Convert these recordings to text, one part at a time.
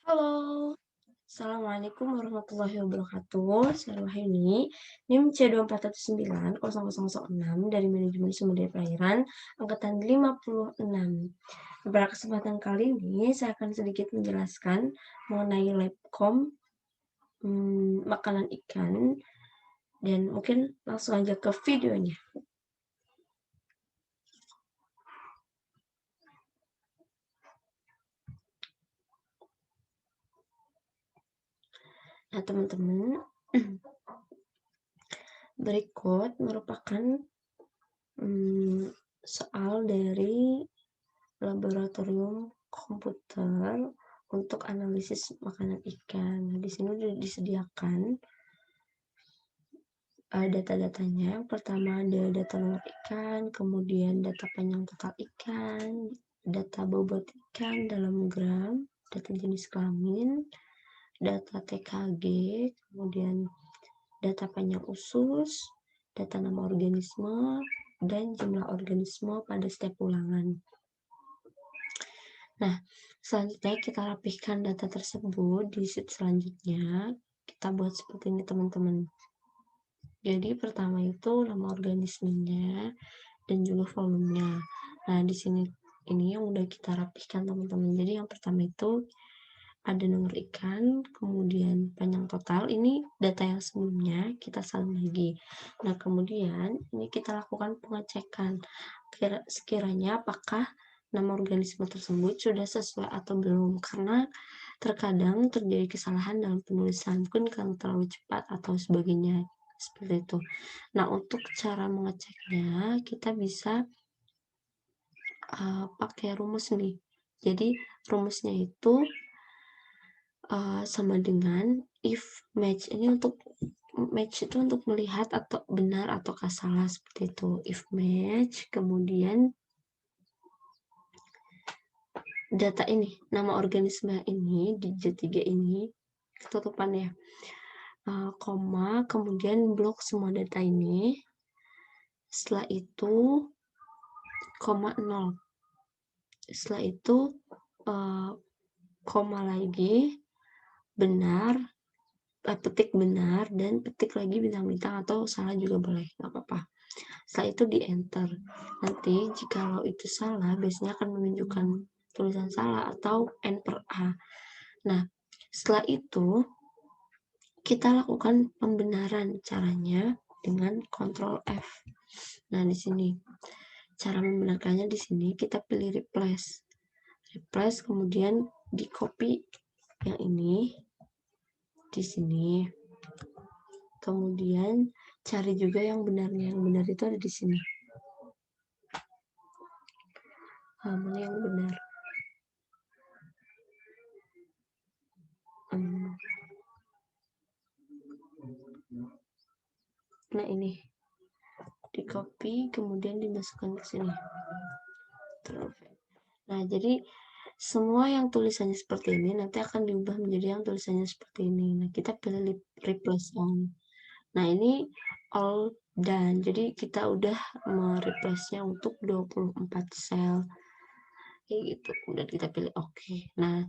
Halo, Assalamualaikum warahmatullahi wabarakatuh. Saya Wahyuni, NIM C241900006 dari Manajemen Sumber Daya Perairan, angkatan 56. Pada kesempatan kali ini, saya akan sedikit menjelaskan mengenai Labcom, makanan ikan, dan mungkin langsung aja ke videonya. Nah, teman-teman, berikut merupakan soal dari laboratorium komputer untuk analisis makanan ikan. Nah, di sini sudah disediakan data-datanya. Yang pertama ada data nomor ikan, kemudian data panjang total ikan, data bobot ikan dalam gram, data jenis kelamin, data TKG, kemudian data panjang usus, data nama organisme, dan jumlah organisme pada setiap ulangan. Nah, selanjutnya kita rapihkan data tersebut di sheet selanjutnya. Kita buat seperti ini, teman-teman. Jadi, pertama itu nama organismenya dan juga volumenya. Nah, di sini ini yang udah kita rapihkan, teman-teman. Jadi, yang pertama itu ada nomor ikan, kemudian panjang total. Ini data yang sebelumnya, kita salin lagi. Nah, kemudian ini kita lakukan pengecekan. Sekiranya apakah nama organisme tersebut sudah sesuai atau belum, karena terkadang terjadi kesalahan dalam penulisan, mungkin karena terlalu cepat atau sebagainya, seperti itu. Nah, untuk cara mengeceknya kita bisa pakai rumus nih. Jadi rumusnya itu sama dengan if match. Ini untuk match itu untuk melihat atau benar ataukah salah, seperti itu. If match, kemudian data ini, nama organisme ini, digit 3 ini, ketutupan ya, koma, kemudian blok semua data ini, setelah itu, koma 0. Setelah itu, koma lagi, benar, petik benar, dan petik lagi bintang-bintang atau salah juga boleh, nggak apa-apa. Setelah itu di enter. Nanti jikalau itu salah, biasanya akan menunjukkan tulisan salah atau N per A. Nah, setelah itu kita lakukan pembenaran, caranya dengan Ctrl F. Nah, di sini cara membenarkannya, di sini kita pilih replace, kemudian di copy yang ini di sini, kemudian cari juga yang benarnya. Yang benar itu ada di sini. Mana yang benar? Nah, ini di copy kemudian dimasukkan ke sini. Nah, jadi semua yang tulisannya seperti ini nanti akan diubah menjadi yang tulisannya seperti ini. Nah, kita pilih replace all. Nah, ini all done. Jadi kita udah mereplace-nya untuk 24 sel. Kayak gitu. Kemudian kita pilih oke. Nah,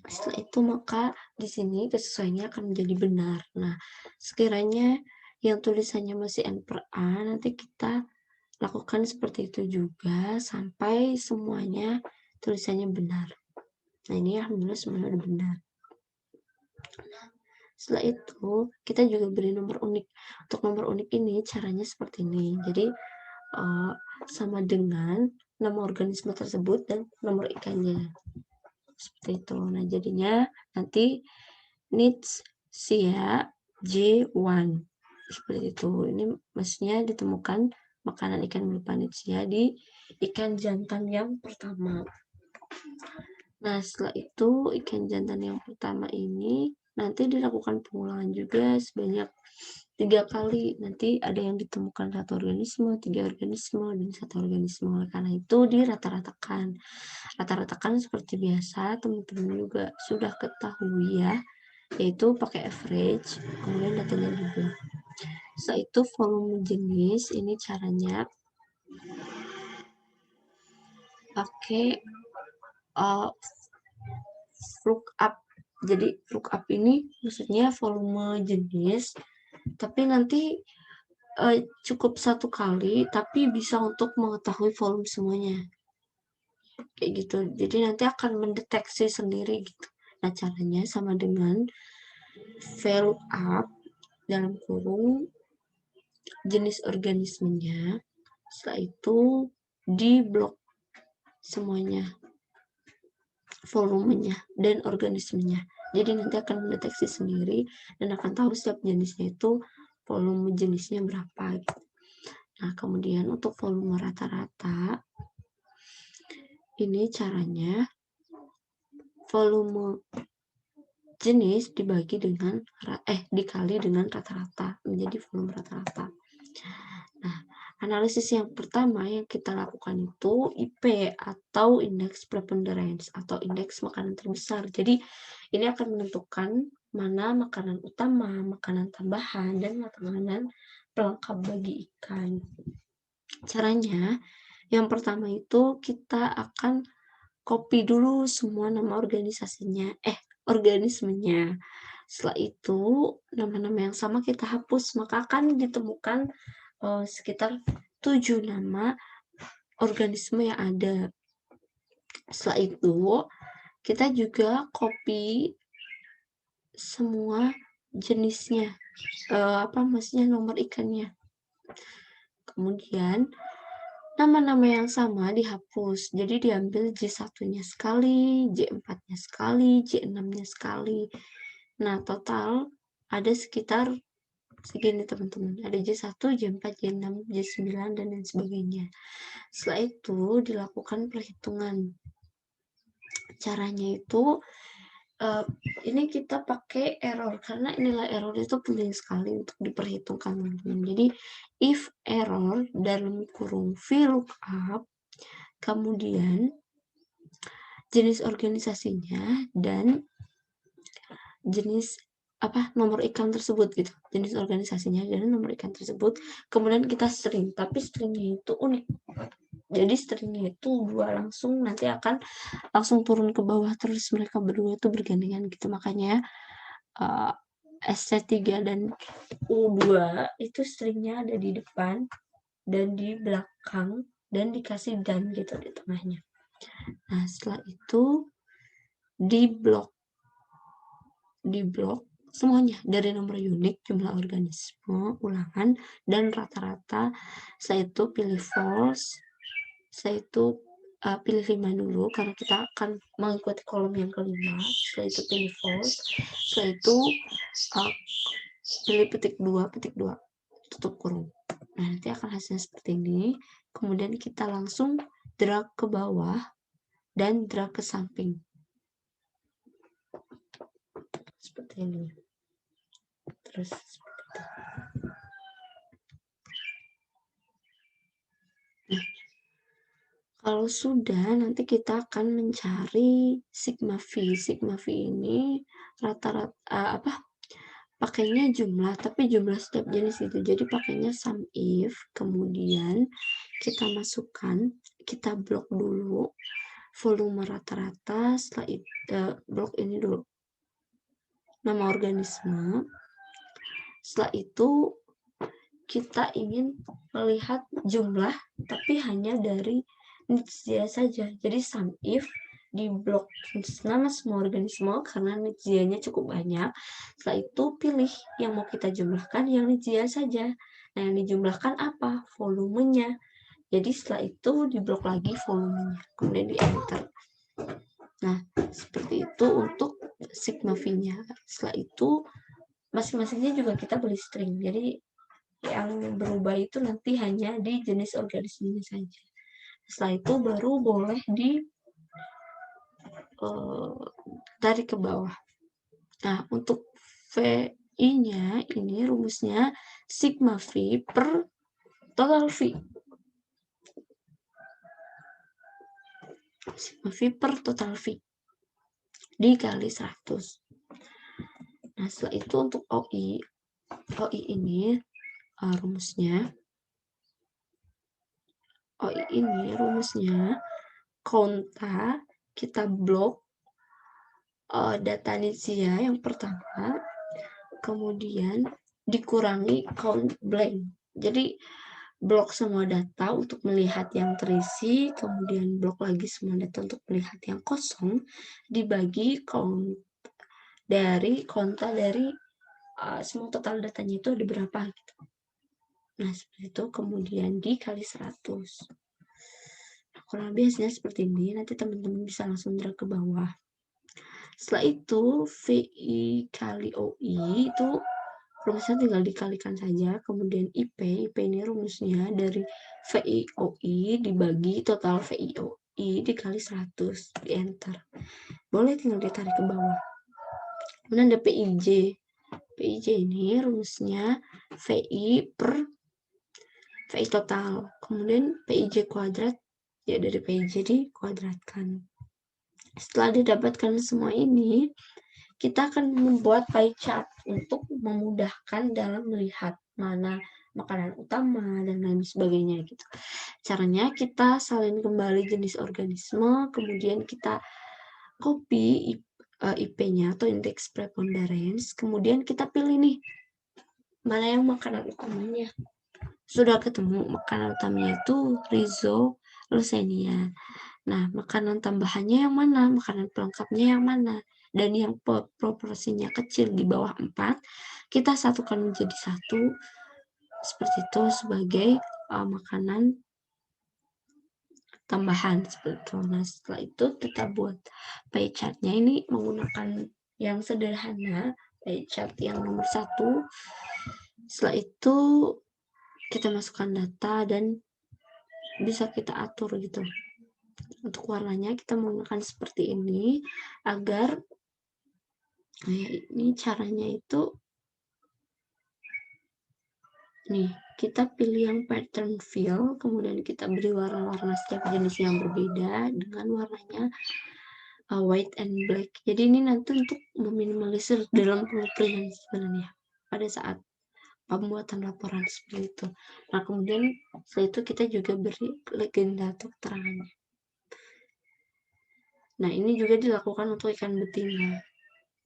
setelah itu maka di sini kesesuaiannya akan menjadi benar. Nah, sekiranya yang tulisannya masih N per A, nanti kita lakukan seperti itu juga sampai semuanya tulisannya benar. Nah, ini alhamdulillah semuanya udah benar. Setelah itu kita juga beri nomor unik. Untuk nomor unik ini caranya seperti ini. Jadi sama dengan nama organisme tersebut dan nomor ikannya, seperti itu. Nah, jadinya nanti needs sia J1 seperti itu. Ini maksudnya ditemukan makanan ikan berupa nitsia di ikan jantan yang pertama. Nah, setelah itu ikan jantan yang pertama ini nanti dilakukan pengulangan juga sebanyak 3 kali. Nanti ada yang ditemukan 1 organisme, 3 organisme, dan 1 organisme. Oleh karena itu dirata-ratakan. Rata-ratakan seperti biasa, teman-teman juga sudah ketahui ya, yaitu pakai average, kemudian datanya juga. Setelah itu volume jenis, ini caranya pakai lookup. Jadi lookup ini maksudnya volume jenis, tapi nanti cukup satu kali, tapi bisa untuk mengetahui volume semuanya. Kayak gitu. Jadi nanti akan mendeteksi sendiri gitu. Nah, caranya sama dengan VLOOKUP dalam kurung jenis organismenya. Setelah itu di blok semuanya, volumenya dan organismenya. Jadi nanti akan mendeteksi sendiri dan akan tahu setiap jenisnya itu volume jenisnya berapa gitu. Nah, kemudian untuk volume rata-rata ini caranya volume jenis dikali dengan rata-rata menjadi volume rata-rata. Nah, analisis yang pertama yang kita lakukan itu IP atau indeks preponderance atau indeks makanan terbesar. Jadi ini akan menentukan mana makanan utama, makanan tambahan, dan makanan pelengkap bagi ikan. Caranya, yang pertama itu kita akan copy dulu semua nama organismenya. Setelah itu, nama-nama yang sama kita hapus, maka akan ditemukan sekitar 7 nama organisme yang ada. Setelah itu, kita juga copy semua jenisnya, maksudnya nomor ikannya. Kemudian, nama-nama yang sama dihapus, jadi diambil J1-nya sekali, J4-nya sekali, J6-nya sekali. Nah, total ada sekitar segini teman-teman, ada J1, J4, J6, J9, dan lain sebagainya. Setelah itu dilakukan perhitungan. Caranya itu ini kita pakai error, karena nilai error itu penting sekali untuk diperhitungkan teman-teman. Jadi if error dalam kurung VLOOKUP, kemudian jenis organisasinya dan jenis nomor ikan tersebut gitu, jenis organisasinya dan nomor ikan tersebut, kemudian kita string, tapi stringnya itu unik. Jadi stringnya itu 2 langsung, nanti akan langsung turun ke bawah, terus mereka berdua itu bergandengan gitu. Makanya SC3 dan U2 itu stringnya ada di depan dan di belakang dan dikasih dan gitu di tengahnya. Nah, setelah itu di blok semuanya dari nomor unik, jumlah organisme, ulangan, dan rata-rata. Setelah itu pilih false. Setelah itu pilih 5 dulu karena kita akan mengikuti kolom yang kelima. Setelah itu pilih false. Setelah itu pilih petik 2, tutup kurung. Nah, nanti akan hasilnya seperti ini. Kemudian kita langsung drag ke bawah dan drag ke samping. Seperti ini. Terus seperti itu. Nah, kalau sudah, nanti kita akan mencari sigma V. Sigma V ini rata-rata pakainya jumlah, tapi jumlah setiap jenis itu. Jadi pakainya sum if, kemudian kita masukkan, kita blok dulu volume rata-rata, setelah itu blok ini dulu nama organisme. Setelah itu kita ingin melihat jumlah, tapi hanya dari nitzia saja. Jadi sum if di blok nama semua organisme karena nitzia-nya cukup banyak. Setelah itu pilih yang mau kita jumlahkan yang nitzia saja. Nah, yang dijumlahkan apa? Volumenya. Jadi setelah itu di blok lagi volumenya. Kemudian di enter. Nah, seperti itu untuk sigma V-nya. Setelah itu masing-masingnya juga kita beli string. Jadi yang berubah itu nanti hanya di jenis organismenya saja. Setelah itu baru boleh tarik ke bawah. Nah, untuk VI-nya ini rumusnya sigma V per total V. Sigma V per total V dikali 100. Nah, setelah itu untuk OI ini rumusnya konta kita blok data inisia yang pertama, kemudian dikurangi count blank. Jadi blok semua data untuk melihat yang terisi, kemudian blok lagi semua data untuk melihat yang kosong, dibagi count dari konta dari semua total datanya itu ada berapa gitu. Nah, seperti itu, kemudian dikali 100. Nah, kurang lebih hasilnya seperti ini, nanti teman-teman bisa langsung drag ke bawah. Setelah itu, VI kali OI itu rumusnya tinggal dikalikan saja, kemudian IP ini rumusnya dari VI OI dibagi total VI OI dikali 100, di enter. Boleh tinggal ditarik ke bawah. Kemudian ada PIJ. PIJ ini rumusnya VI per VI total. Kemudian PIJ kuadrat, ya dari PIJ dikuadratkan. Setelah didapatkan semua ini, kita akan membuat pie chart untuk memudahkan dalam melihat mana makanan utama dan lain sebagainya gitu. Caranya kita salin kembali jenis organisme, kemudian kita copy IP-nya atau indeks preponderance, kemudian kita pilih nih mana yang makanan utamanya. Sudah ketemu makanan utamanya itu Rhizoleucenia. Nah, makanan tambahannya yang mana? Makanan pelengkapnya yang mana? Dan yang proporsinya kecil di bawah 4, kita satukan menjadi 1, seperti itu sebagai makanan tambahan, seperti itu. Nah, setelah itu kita buat pie chart-nya ini menggunakan yang sederhana, pie chart yang nomor 1. Setelah itu kita masukkan data dan bisa kita atur gitu. Untuk warnanya kita menggunakan seperti ini agar ini caranya itu nih, kita pilih yang pattern fill, kemudian kita beri warna-warna setiap jenis yang berbeda dengan warnanya white and black. Jadi ini nanti untuk meminimalisir dalam pengukuran sebenarnya pada saat pembuatan laporan seperti itu. Nah, kemudian setelah itu kita juga beri legenda atau keterangannya. Nah, ini juga dilakukan untuk ikan betina.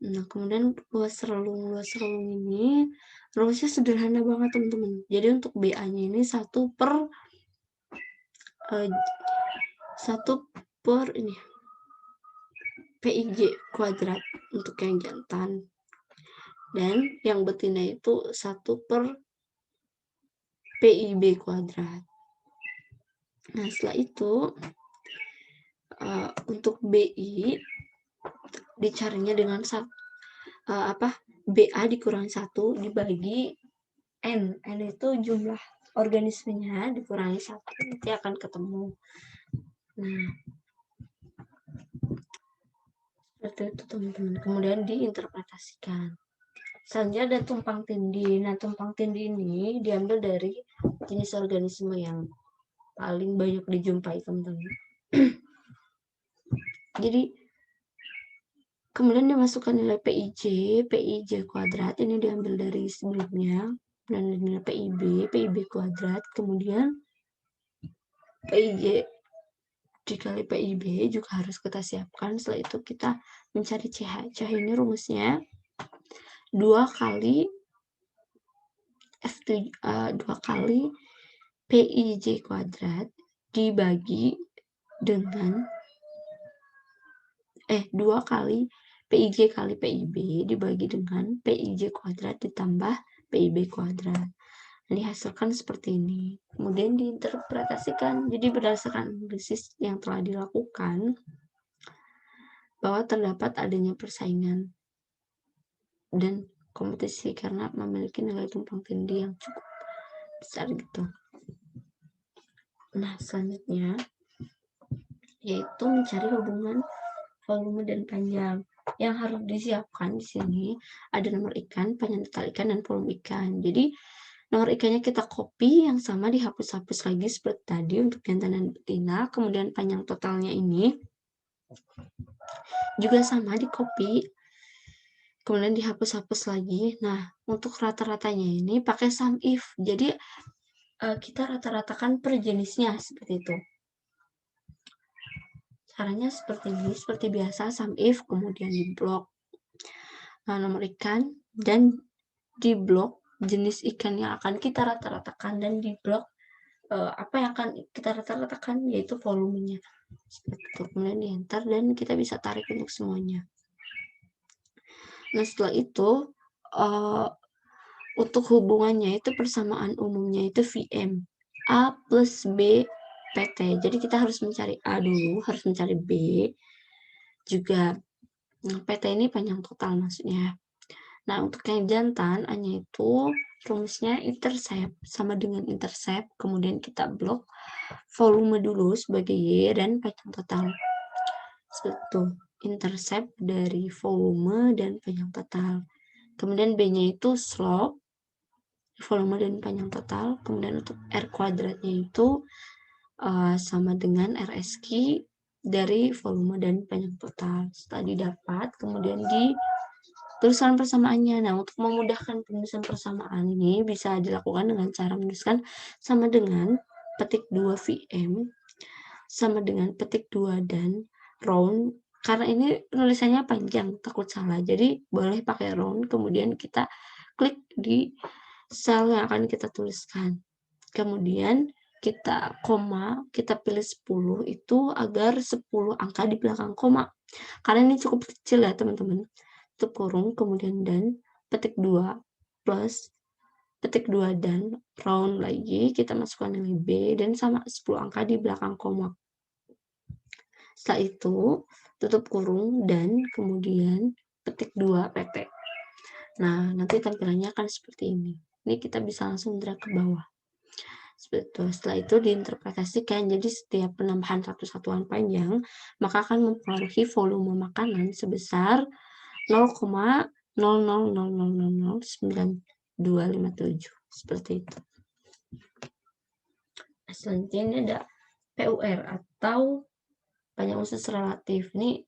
Nah, kemudian luas relung ini rumusnya sederhana banget, teman-teman. Jadi untuk BA-nya ini 1 per ini PIJ kuadrat untuk yang jantan. Dan yang betina itu 1 per PIB kuadrat. Nah, setelah itu untuk BI dicarinya dengan BA dikurangi 1 dibagi N. N itu jumlah organismenya dikurangi 1, nanti akan ketemu. Nah, seperti itu teman-teman. Kemudian diinterpretasikan. Selanjutnya ada tumpang tindih. Nah, tumpang tindih ini diambil dari jenis organisme yang paling banyak dijumpai, teman-teman. Jadi kemudian dimasukkan nilai PIJ kuadrat, ini diambil dari sebelumnya, dan nilai PIB kuadrat, kemudian PIJ dikali PIB juga harus kita siapkan. Setelah itu kita mencari CH. CH ini rumusnya 2 kali F7, 2 kali PIJ kuadrat dibagi dengan 2 kali PIJ kali PIB dibagi dengan PIJ kuadrat ditambah PIB kuadrat. Nah, dihasilkan seperti ini. Kemudian diinterpretasikan. Jadi berdasarkan analisis yang telah dilakukan bahwa terdapat adanya persaingan dan kompetisi karena memiliki nilai tumpang tindih yang cukup besar gitu. Nah, selanjutnya yaitu mencari hubungan volume dan panjang. Yang harus disiapkan di sini ada nomor ikan, panjang total ikan, dan volume ikan. Jadi nomor ikannya kita copy, yang sama dihapus-hapus lagi seperti tadi untuk jantan dan betina. Kemudian panjang totalnya ini juga sama di copy, kemudian dihapus-hapus lagi. Nah, untuk rata-ratanya ini pakai sum if. Jadi kita rata-ratakan per jenisnya seperti itu. Caranya seperti ini, seperti biasa, sum if, kemudian di blok nomor ikan, dan di blok jenis ikan yang akan kita rata-ratakan, dan di blok apa yang akan kita rata-ratakan, yaitu volumenya. Kemudian di enter, dan kita bisa tarik untuk semuanya. Nah, setelah itu, untuk hubungannya itu persamaan umumnya itu VM. A plus B PT. Jadi kita harus mencari A dulu, harus mencari B juga. Nah, PT ini panjang total maksudnya. Nah, untuk yang jantan, A-nya itu rumusnya intercept, sama dengan intercept, kemudian kita blok volume dulu sebagai Y dan panjang total. Seperti itu, intercept dari volume dan panjang total. Kemudian B-nya itu slope, volume dan panjang total. Kemudian untuk R kuadratnya itu sama dengan RSQ dari volume dan panjang total. Setelah didapat, kemudian di tulisan persamaannya. Nah, untuk memudahkan penulisan persamaan ini bisa dilakukan dengan cara menuliskan sama dengan petik 2 VM, sama dengan petik 2 dan round. Karena ini tulisannya panjang, takut salah. Jadi, boleh pakai round, kemudian kita klik di sel yang akan kita tuliskan. Kemudian kita koma, kita pilih 10 itu agar 10 angka di belakang koma. Karena ini cukup kecil ya teman-teman. Tutup kurung, kemudian dan, petik 2 plus, petik 2 dan, round lagi, kita masukkan nilai B, dan sama 10 angka di belakang koma. Setelah itu, tutup kurung, dan kemudian petik 2 PT. Nah, nanti tampilannya akan seperti ini. Ini kita bisa langsung drag ke bawah. Setelah itu diinterpretasikan, jadi setiap penambahan satu satuan panjang maka akan mempengaruhi volume makanan sebesar 0,0000009257 seperti itu. Selanjutnya ini ada PUR atau panjang usus relatif. Ini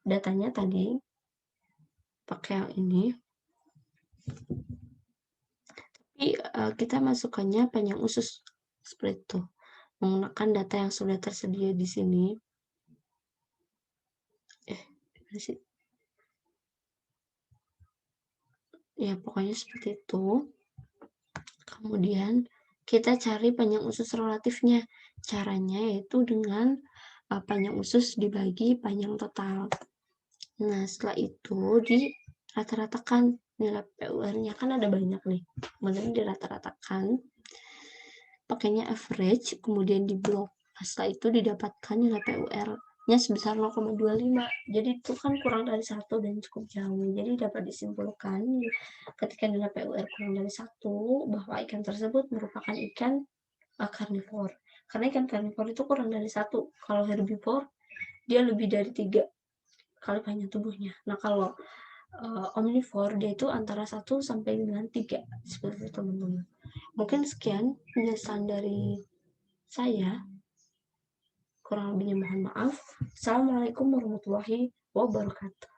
datanya tadi pakai yang ini. Tapi kita masukkannya panjang usus seperti itu, menggunakan data yang sudah tersedia di sini. Ya, pokoknya seperti itu. Kemudian kita cari panjang usus relatifnya. Caranya yaitu dengan panjang usus dibagi panjang total. Nah, setelah itu di rata-ratakan nilai PUR-nya, kan ada banyak nih. Kemudian dirata-ratakan pakainya average, kemudian di blok. Nah, setelah itu didapatkan nilai PUR-nya sebesar 0,25. Jadi itu kan kurang dari 1 dan cukup jauh. Jadi dapat disimpulkan ketika nilai PUR kurang dari 1 bahwa ikan tersebut merupakan ikan karnivor. Karena ikan karnivor itu kurang dari 1. Kalau herbivor dia lebih dari 3 kali panjang tubuhnya. Nah, kalau omnivore dia itu antara 1 sampai dengan 3. Seperti itu teman-teman. Mungkin sekian penjelasan dari saya. Kurang lebihnya mohon maaf. Assalamualaikum warahmatullahi wabarakatuh.